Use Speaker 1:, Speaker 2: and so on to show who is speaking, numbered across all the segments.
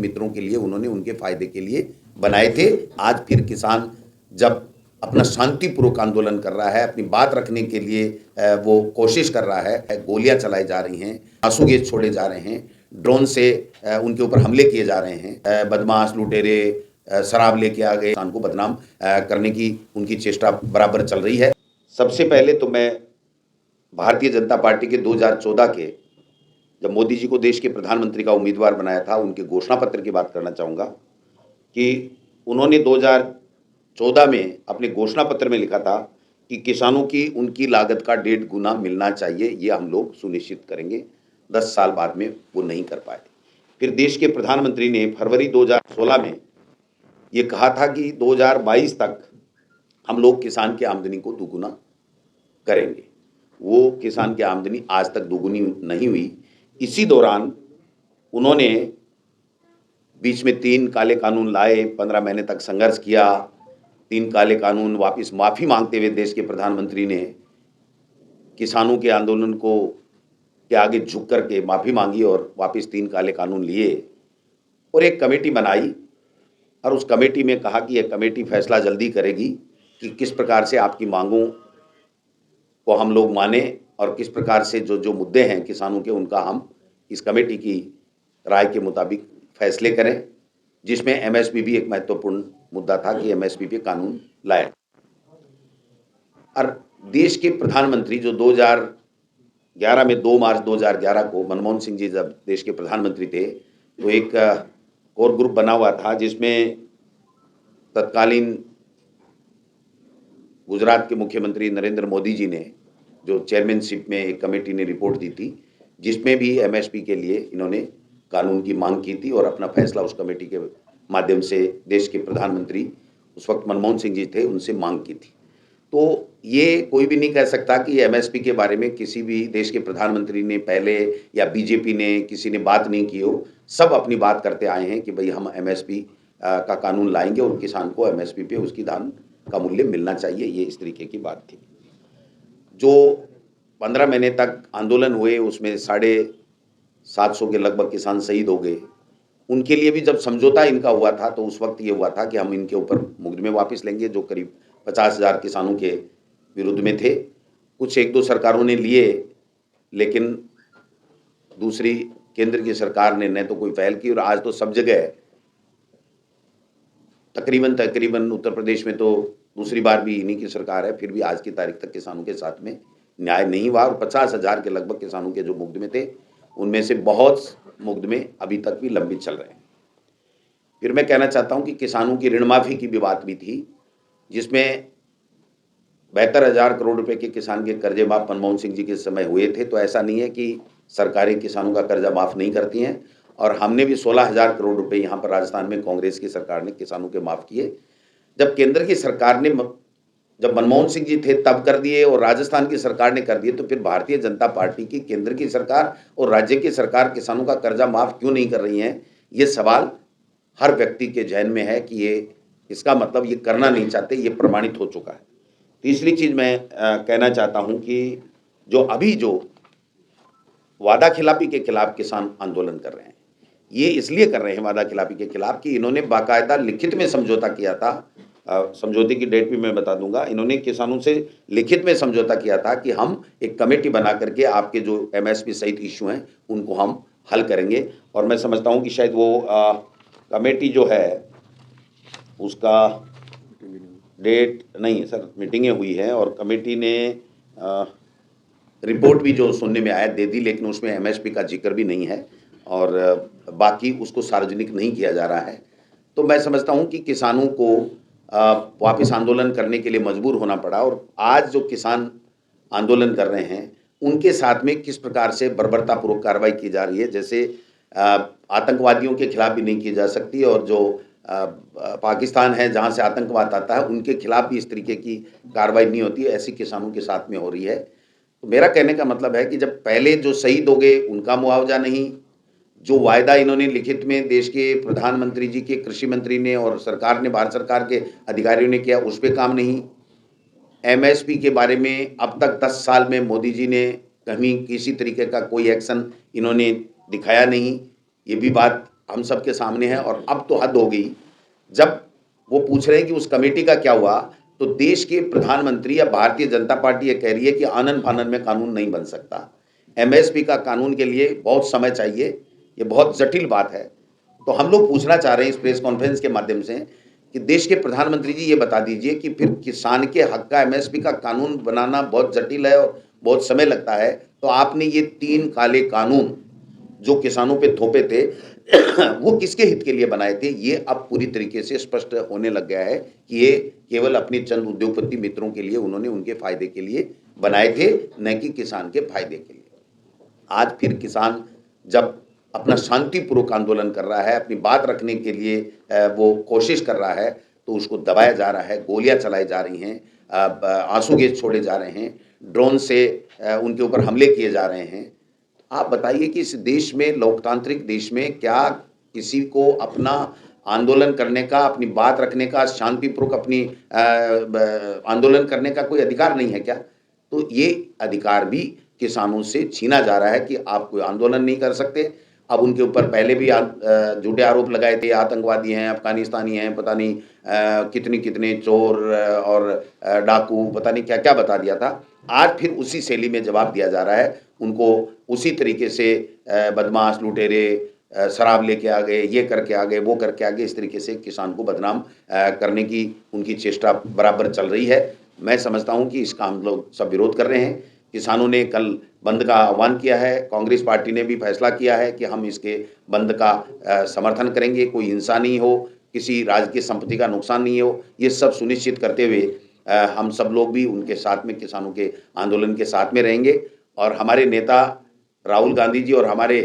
Speaker 1: मित्रों के लिए, उन्होंने उनके फायदे के लिए बनाए थे। आज फिर किसान जब अपना शांतिपूर्वक आंदोलन कर रहा है, अपनी बात रखने के लिए वो कोशिश कर रहा है, गोलियां चलाई जा रही हैं, आंसू गैस छोड़े जा रहे हैं, ड्रोन से उनके ऊपर हमले किए जा रहे हैं, बदमाश लुटेरे शराब लेके आ गए, किसान को बदनाम करने की उनकी चेष्टा बराबर चल रही है। सबसे पहले तो मैं भारतीय जनता पार्टी के 2014 के जब मोदी जी को देश के प्रधानमंत्री का उम्मीदवार बनाया था, उनके घोषणा पत्र की बात करना चाहूँगा कि उन्होंने 2014 में अपने घोषणा पत्र में लिखा था कि किसानों की उनकी लागत का 1.5 गुना मिलना चाहिए, ये हम लोग सुनिश्चित करेंगे। 10 साल बाद में वो नहीं कर पाए। फिर देश के प्रधानमंत्री ने फरवरी 2016 में ये कहा था कि 2022 तक हम लोग किसान की आमदनी को दुगुना करेंगे। वो किसान की आमदनी आज तक दुगुनी नहीं हुई। इसी दौरान उन्होंने बीच में 3 काले कानून लाए, 15 महीने तक संघर्ष किया। 3 काले कानून वापस माफ़ी मांगते हुए देश के प्रधानमंत्री ने किसानों के आंदोलन को के आगे झुक करके माफ़ी मांगी और वापस 3 काले कानून लिए और एक कमेटी बनाई और उस कमेटी में कहा कि यह कमेटी फैसला जल्दी करेगी कि किस प्रकार से आपकी मांगों को हम लोग माने और किस प्रकार से जो जो मुद्दे हैं किसानों के, उनका हम इस कमेटी की राय के मुताबिक फैसले करें, जिसमें एमएसपी भी एक महत्वपूर्ण मुद्दा था कि एमएसपी पे कानून लाए। और देश के प्रधानमंत्री जो 2011 में 2 मार्च 2011 को मनमोहन सिंह जी जब देश के प्रधानमंत्री थे, तो एक कोर ग्रुप बना हुआ था जिसमें तत्कालीन गुजरात के मुख्यमंत्री नरेंद्र मोदी जी ने जो चेयरमैनशिप में एक कमेटी ने रिपोर्ट दी थी, जिसमें भी एमएसपी के लिए इन्होंने कानून की मांग की थी और अपना फैसला उस कमेटी के माध्यम से देश के प्रधानमंत्री उस वक्त मनमोहन सिंह जी थे, उनसे मांग की थी। तो ये कोई भी नहीं कह सकता कि एमएसपी के बारे में किसी भी देश के प्रधानमंत्री ने पहले या बीजेपी ने किसी ने बात नहीं की हो। सब अपनी बात करते आए हैं कि भाई हम एमएसपी का कानून लाएंगे और किसान को एमएसपी पे उसकी धान का मूल्य मिलना चाहिए, ये इस तरीके की बात थी। जो 15 महीने तक आंदोलन हुए उसमें 750 के लगभग किसान शहीद हो गए। उनके लिए भी जब समझौता इनका हुआ था तो उस वक्त ये हुआ था कि हम इनके ऊपर मुकदमे वापस लेंगे जो करीब 50,000 किसानों के विरुद्ध में थे। कुछ 1-2 सरकारों ने लिए, लेकिन दूसरी केंद्र की सरकार ने न तो कोई पहल की और आज तो सब जगह तकरीबन उत्तर प्रदेश में तो दूसरी बार भी इन्हीं की सरकार है, फिर भी आज की तारीख तक किसानों के साथ में न्याय नहीं हुआ और 50,000 के लगभग किसानों के जो मुकदमे थे, उनमें से बहुत मुकदमे अभी तक भी लंबित चल रहे हैं। फिर मैं कहना चाहता हूं कि किसानों की ऋण माफी की भी बात भी थी, जिसमें 72,000 करोड़ रुपए के किसान के कर्जे माफ मनमोहन सिंह जी के समय हुए थे। तो ऐसा नहीं है कि सरकारें किसानों का कर्जा माफ नहीं करती हैं और हमने भी 16,000 करोड़ रुपए यहाँ पर राजस्थान में कांग्रेस की सरकार ने किसानों के माफ किए। जब केंद्र की सरकार ने जब मनमोहन सिंह जी थे तब कर दिए और राजस्थान की सरकार ने कर दिए, तो फिर भारतीय जनता पार्टी की केंद्र की सरकार और राज्य की सरकार किसानों का कर्जा माफ क्यों नहीं कर रही है? ये सवाल हर व्यक्ति के जहन में है कि ये इसका मतलब ये करना नहीं चाहते, ये प्रमाणित हो चुका है। तीसरी चीज मैं कहना चाहता हूं कि जो वादा खिलाफी के खिलाफ किसान आंदोलन कर रहे हैं, ये इसलिए कर रहे हैं वादा खिलाफी के खिलाफ कि इन्होंने बाकायदा लिखित में समझौता किया था। समझौते की डेट भी मैं बता दूंगा। इन्होंने किसानों से लिखित में समझौता किया था कि हम एक कमेटी बना करके आपके जो एमएसपी सहित इश्यू हैं उनको हम हल करेंगे। और मैं समझता हूं कि शायद वो कमेटी जो है उसका डेट नहीं है सर, मीटिंगें हुई हैं और कमेटी ने रिपोर्ट भी जो सुनने में आया दे दी, लेकिन उसमें एमएसपी का जिक्र भी नहीं है और बाकी उसको सार्वजनिक नहीं किया जा रहा है। तो मैं समझता हूं कि किसानों को वापस आंदोलन करने के लिए मजबूर होना पड़ा और आज जो किसान आंदोलन कर रहे हैं उनके साथ में किस प्रकार से बर्बरतापूर्वक कार्रवाई की जा रही है, जैसे आतंकवादियों के खिलाफ भी नहीं की जा सकती और जो पाकिस्तान है जहां से आतंकवाद आता है उनके खिलाफ भी इस तरीके की कार्रवाई नहीं होती है, ऐसी किसानों के साथ में हो रही है। तो मेरा कहने का मतलब है कि जब पहले जो शहीद हो गए उनका मुआवजा नहीं, जो वायदा इन्होंने लिखित में देश के प्रधानमंत्री जी के कृषि मंत्री ने और सरकार ने, भारत सरकार के अधिकारियों ने किया, उस पर काम नहीं। एमएसपी के बारे में अब तक 10 साल में मोदी जी ने कहीं किसी तरीके का कोई एक्शन इन्होंने दिखाया नहीं, ये भी बात हम सबके सामने है। और अब तो हद हो गई, जब वो पूछ रहे हैं कि उस कमेटी का क्या हुआ, तो देश के प्रधानमंत्री या भारतीय जनता पार्टी ये कह रही है कि आनन-फानन में कानून नहीं बन सकता। एमएसपी का कानून के लिए बहुत समय चाहिए, ये बहुत जटिल बात है। तो हम लोग पूछना चाह रहे हैं इस प्रेस कॉन्फ्रेंस के माध्यम से कि देश के प्रधानमंत्री जी ये बता दीजिए कि फिर किसान के हक का एमएसपी का कानून बनाना बहुत जटिल है और बहुत समय लगता है, तो आपने ये 3 काले कानून जो किसानों पे थोपे थे वो किसके हित के लिए बनाए थे? ये अब पूरी तरीके से स्पष्ट होने लग गया है कि ये केवल अपने चंद उद्योगपति मित्रों के लिए उन्होंने उनके फ़ायदे के लिए बनाए थे, न कि किसान के फ़ायदे के लिए। आज फिर किसान जब अपना शांतिपूर्वक आंदोलन कर रहा है, अपनी बात रखने के लिए वो कोशिश कर रहा है, तो उसको दबाया जा रहा है, गोलियाँ चलाई जा रही हैं, आंसू गैस छोड़े जा रहे हैं, ड्रोन से उनके ऊपर हमले किए जा रहे हैं। आप बताइए कि इस देश में, लोकतांत्रिक देश में, क्या किसी को अपना आंदोलन करने का, अपनी बात रखने का, शांतिपूर्वक अपनी आंदोलन करने का कोई अधिकार नहीं है क्या? तो ये अधिकार भी किसानों से छीना जा रहा है कि आप कोई आंदोलन नहीं कर सकते। अब उनके ऊपर पहले भी झूठे आरोप लगाए थे, आतंकवादी हैं, अफ़गानिस्तानी हैं, पता नहीं कितने-कितने चोर और डाकू, पता नहीं क्या-क्या बता दिया था। आज फिर उसी शैली में जवाब दिया जा रहा है। उनको उसी तरीके से बदमाश, लुटेरे, शराब लेके आ गए, ये करके आ गए, वो करके आ गए, इस तरीके से किसान को बदनाम करने की उनकी चेष्टा बराबर चल रही है। मैं समझता हूँ कि इसका हम लोग सब विरोध कर रहे हैं। किसानों ने कल बंद का आह्वान किया है, कांग्रेस पार्टी ने भी फैसला किया है कि हम इसके बंद का समर्थन करेंगे। कोई हिंसा नहीं हो, किसी राज्य की संपत्ति का नुकसान नहीं हो, ये सब सुनिश्चित करते हुए हम सब लोग भी उनके साथ में, किसानों के आंदोलन के साथ में रहेंगे। और हमारे नेता राहुल गांधी जी और हमारे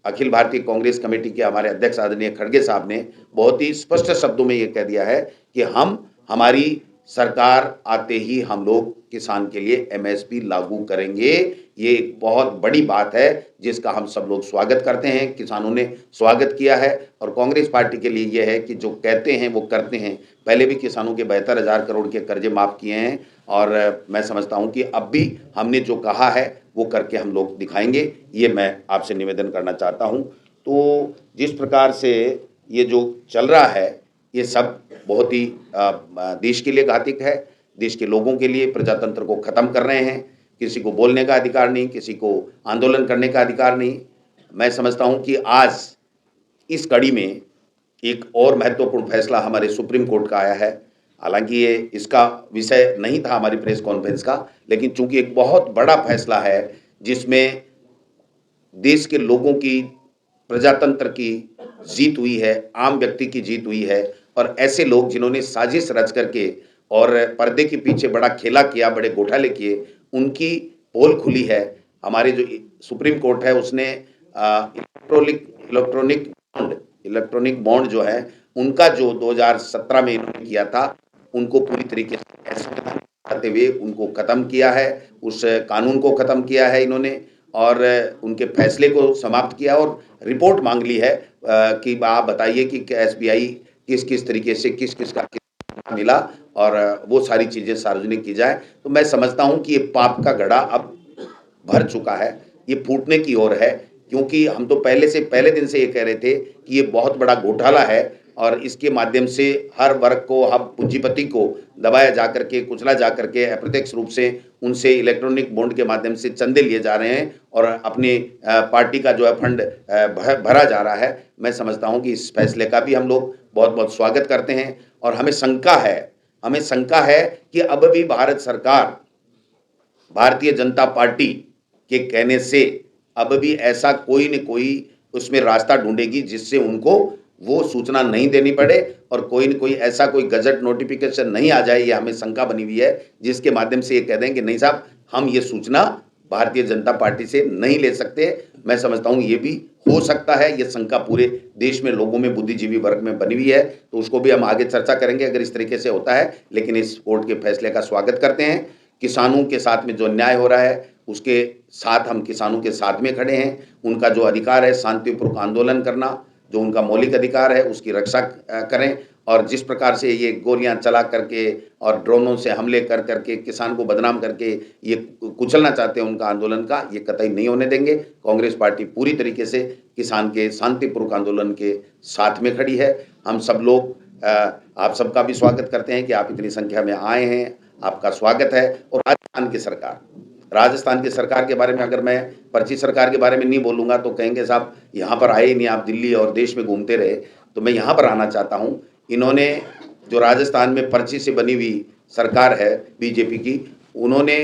Speaker 1: अखिल भारतीय कांग्रेस कमेटी के हमारे अध्यक्ष आदरणीय खड़गे साहब ने बहुत ही स्पष्ट शब्दों में ये कह दिया है कि हमारी सरकार आते ही हम लोग किसान के लिए एमएसपी लागू करेंगे। ये एक बहुत बड़ी बात है जिसका हम सब लोग स्वागत करते हैं, किसानों ने स्वागत किया है। और कांग्रेस पार्टी के लिए ये है कि जो कहते हैं वो करते हैं। पहले भी किसानों के 72,000 करोड़ के कर्जे माफ़ किए हैं और मैं समझता हूँ कि अब भी हमने जो कहा है वो करके हम लोग दिखाएँगे, ये मैं आपसे निवेदन करना चाहता हूँ। तो जिस प्रकार से ये जो चल रहा है, ये सब बहुत ही देश के लिए घातक है, देश के लोगों के लिए, प्रजातंत्र को ख़त्म कर रहे हैं। किसी को बोलने का अधिकार नहीं, किसी को आंदोलन करने का अधिकार नहीं। मैं समझता हूँ कि आज इस कड़ी में एक और महत्वपूर्ण फैसला हमारे सुप्रीम कोर्ट का आया है। हालाँकि ये इसका विषय नहीं था हमारी प्रेस कॉन्फ्रेंस का, लेकिन चूँकि एक बहुत बड़ा फैसला है जिसमें देश के लोगों की, प्रजातंत्र की जीत हुई है, आम व्यक्ति की जीत हुई है। और ऐसे लोग जिन्होंने साजिश रच करके और पर्दे के पीछे बड़ा खेला किया, बड़े घोटाले किए, उनकी पोल खुली है। हमारे जो सुप्रीम कोर्ट है उसने इलेक्ट्रॉनिक इलेक्ट्रॉनिक बॉन्ड जो है, उनका जो 2017 में इन्होंने किया था, उनको पूरी तरीके से असंवैधानिक बताते हुए उनको ख़त्म किया है। उस कानून को ख़त्म किया है इन्होंने और उनके फैसले को समाप्त किया और रिपोर्ट मांग ली है कि आप बताइए कि एसबीआई किस-किस तरीके से किस-किस का कितना मिला और वो सारी चीज़ें सार्वजनिक की जाए। तो मैं समझता हूँ कि ये पाप का घड़ा अब भर चुका है, ये फूटने की ओर है, क्योंकि हम तो पहले दिन से ये कह रहे थे कि ये बहुत बड़ा घोटाला है और इसके माध्यम से हर वर्ग को, हर पूंजीपति को दबाया जा करके, कुचला जा करके अप्रत्यक्ष रूप से उनसे इलेक्ट्रॉनिक बॉन्ड के माध्यम से चंदे लिए जा रहे हैं और अपनी पार्टी का जो है फंड भरा जा रहा है। मैं समझता हूँ कि इस फैसले का भी हम लोग बहुत-बहुत स्वागत करते हैं और हमें शंका है कि अब भी भारत सरकार, भारतीय जनता पार्टी के कहने से अब भी ऐसा कोई न कोई उसमें रास्ता ढूँढेगी जिससे उनको वो सूचना नहीं देनी पड़े और कोई न कोई ऐसा कोई गज़ट नोटिफ़िकेशन नहीं आ जाए, ये हमें शंका बनी हुई है, जिसके माध्यम से ये कह दें कि नहीं साहब, हम ये सूचना भारतीय जनता पार्टी से नहीं ले सकते। मैं समझता हूँ ये भी हो सकता है, ये शंका पूरे देश में लोगों में, बुद्धिजीवी वर्ग में बनी हुई है, तो उसको भी हम आगे चर्चा करेंगे अगर इस तरीके से होता है। लेकिन इस कोर्ट के फैसले का स्वागत करते हैं। किसानों के साथ में जो अन्याय हो रहा है, उसके साथ हम किसानों के साथ में खड़े हैं। उनका जो अधिकार है शांतिपूर्वक आंदोलन करना, जो उनका मौलिक अधिकार है, उसकी रक्षा करें और जिस प्रकार से ये गोलियां चला करके और ड्रोनों से हमले कर करके किसान को बदनाम करके ये कुचलना चाहते हैं उनका आंदोलन का, ये कतई नहीं होने देंगे। कांग्रेस पार्टी पूरी तरीके से किसान के शांतिपूर्वक आंदोलन के साथ में खड़ी है। हम सब लोग आप सबका भी स्वागत करते हैं कि आप इतनी संख्या में आए हैं, आपका स्वागत है। और राजस्थान की सरकार के बारे में अगर मैं पर्ची सरकार के बारे में नहीं बोलूँगा तो कहेंगे साहब यहाँ पर आए ही नहीं, आप दिल्ली और देश में घूमते रहे। तो मैं यहाँ पर आना चाहता हूँ। इन्होंने जो राजस्थान में पर्ची से बनी हुई सरकार है बीजेपी की, उन्होंने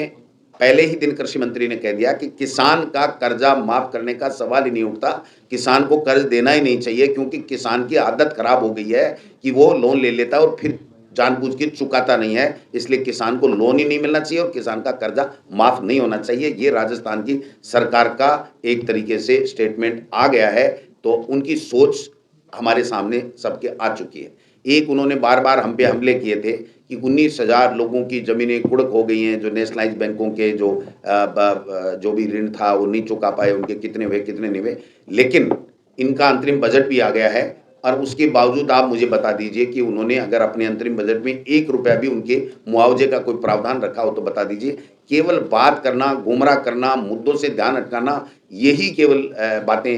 Speaker 1: पहले ही दिन कृषि मंत्री ने कह दिया कि किसान का कर्जा माफ करने का सवाल ही नहीं उठता, किसान को कर्ज देना ही नहीं चाहिए, क्योंकि किसान की आदत खराब हो गई है कि वो लोन ले लेता है और फिर जानबूझ के चुकाता नहीं है। इसलिए किसान को लोन ही नहीं मिलना चाहिए और किसान का कर्जा माफ नहीं होना चाहिए। ये राजस्थान की सरकार का एक तरीके से स्टेटमेंट आ गया है। तो उनकी सोच हमारे सामने सबके आ चुकी है। एक उन्होंने बार बार हम पे हमले किए थे कि 19,000 लोगों की ज़मीनें कुड़क हो गई हैं, जो नेशनलाइज बैंकों के जो भी ऋण था वो नहीं चुका पाए, उनके कितने हुए कितने नहीं हुए। लेकिन इनका अंतरिम बजट भी आ गया है और उसके बावजूद आप मुझे बता दीजिए कि उन्होंने अगर अपने अंतरिम बजट में 1 रुपया भी उनके मुआवजे का कोई प्रावधान रखा हो तो बता दीजिए। केवल बात करना, गुमराह करना, मुद्दों से ध्यान हटकाना, यही केवल बातें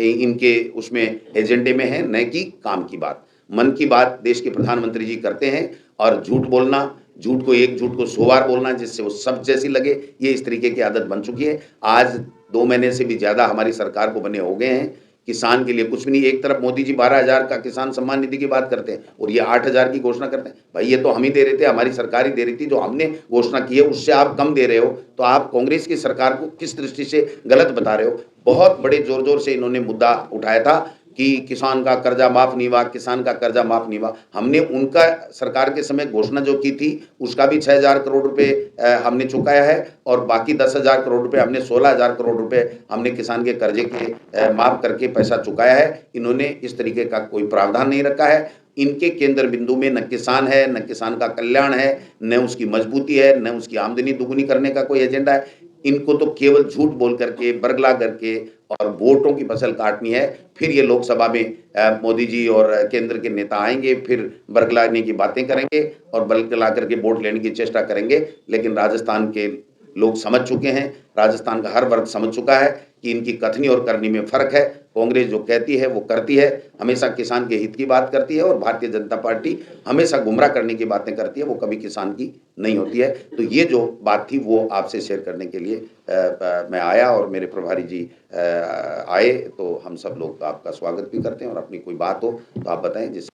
Speaker 1: इनके उसमें एजेंडे में है, न कि काम की बात। मन की बात देश के प्रधानमंत्री जी करते हैं और झूठ बोलना, झूठ को 100 बार बोलना जिससे वो सब जैसी लगे, ये इस तरीके की आदत बन चुकी है। आज 2 महीने से भी ज़्यादा हमारी सरकार को बने हो गए हैं। किसान के लिए कुछ भी नहीं। एक तरफ मोदी जी 12,000 का किसान सम्मान निधि की बात करते हैं और ये 8,000 की घोषणा करते हैं। भाई ये तो हम ही दे रहे थे, हमारी सरकार ही दे रही थी। जो हमने घोषणा की है उससे आप कम दे रहे हो, तो आप कांग्रेस की सरकार को किस दृष्टि से गलत बता रहे हो। बहुत बड़े जोर-जोर से इन्होंने मुद्दा उठाया था कि किसान का कर्जा माफ नहीं हुआ, किसान का कर्जा माफ नहीं हुआ। हमने उनका सरकार के समय घोषणा जो की थी उसका भी 6,000 करोड़ रुपए हमने चुकाया है और बाकी 10,000 करोड़ रुपए हमने 16,000 करोड़ रुपए हमने किसान के कर्जे के माफ करके पैसा चुकाया है। इन्होंने इस तरीके का कोई प्रावधान नहीं रखा है। इनके केंद्र बिंदु में न किसान है, न किसान का कल्याण है, न उसकी मजबूती है, न उसकी आमदनी दुगुनी करने का कोई एजेंडा है। इनको तो केवल झूठ बोल करके, बरगला करके और वोटों की फसल काटनी है। फिर ये लोकसभा में मोदी जी और केंद्र के नेता आएंगे, फिर बरगलाने की बातें करेंगे और बरगला करके वोट लेने की चेष्टा करेंगे। लेकिन राजस्थान के लोग समझ चुके हैं, राजस्थान का हर वर्ग समझ चुका है कि इनकी कथनी और करनी में फ़र्क है। कांग्रेस जो कहती है वो करती है, हमेशा किसान के हित की बात करती है और भारतीय जनता पार्टी हमेशा गुमराह करने की बातें करती है, वो कभी किसान की नहीं होती है। तो ये जो बात थी वो आपसे शेयर करने के लिए मैं आया और मेरे प्रभारी जी आए, तो हम सब लोग आपका स्वागत भी करते हैं और अपनी कोई बात हो तो आप बताएं जिस